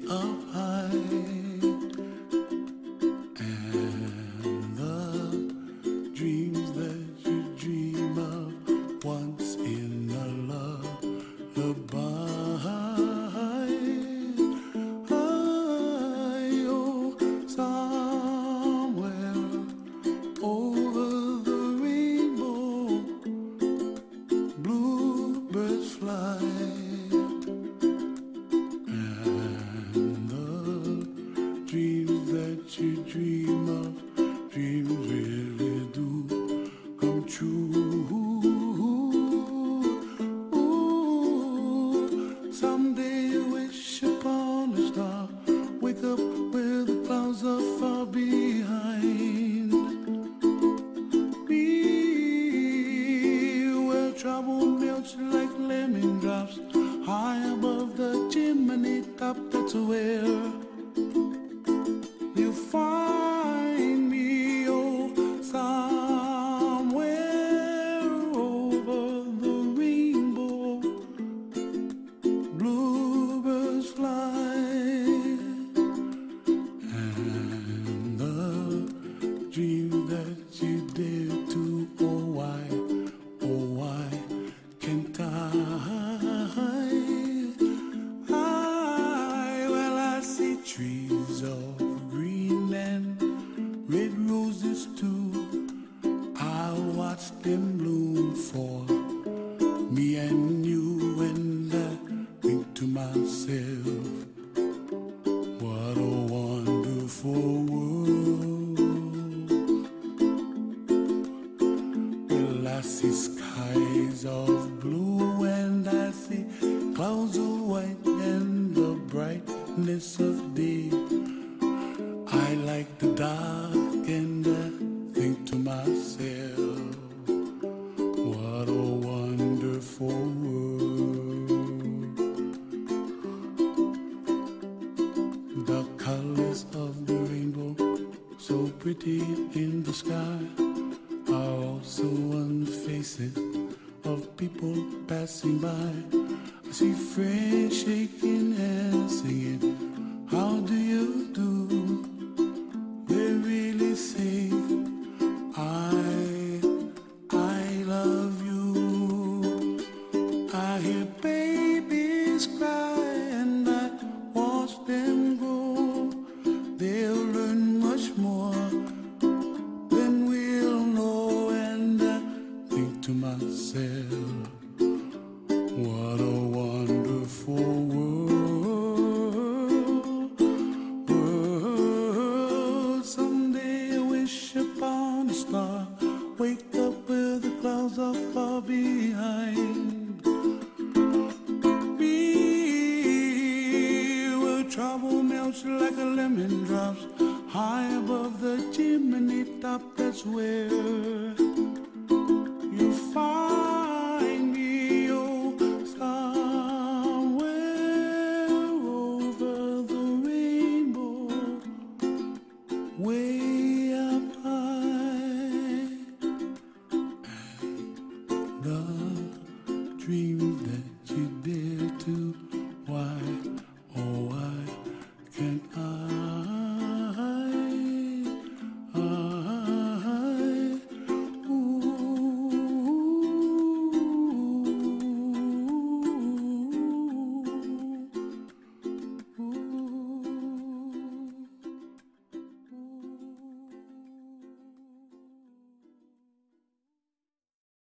up high, and the dreams that you dream of once in a lullaby. Oh, somewhere over the rainbow, bluebirds fly. Dreams that you dream of, dreams really do come true. Ooh, someday you wish upon a star, wake up where the clouds are far behind me, where trouble melts like lemon drops, high above the chimney top. That's where you find me, oh, somewhere over the rainbow, bluebirds fly, and the dream that you dare to, oh why can't I? Trees of green and red roses too, I watch them bloom for me and you, and I think to myself, what a wonderful world. Well, I see skies of blue and I see clouds of white and the brightness of day. I like the dark and I think to myself, what a wonderful world. The colors of the rainbow, so pretty in the sky, are also on the faces of people passing by. I see friends shaking hands singing, how do you do? They really say, I love you. I hear babies cry and I watch them grow. They'll learn much more than we'll know, and I think to myself, what a wonderful world. Someday I wish upon a star, wake up where the clouds are far behind me, where trouble melts like a lemon drops, high above the chimney top. That's where you find me, oh, somewhere over the rainbow, way up high, and the dreams that you dare to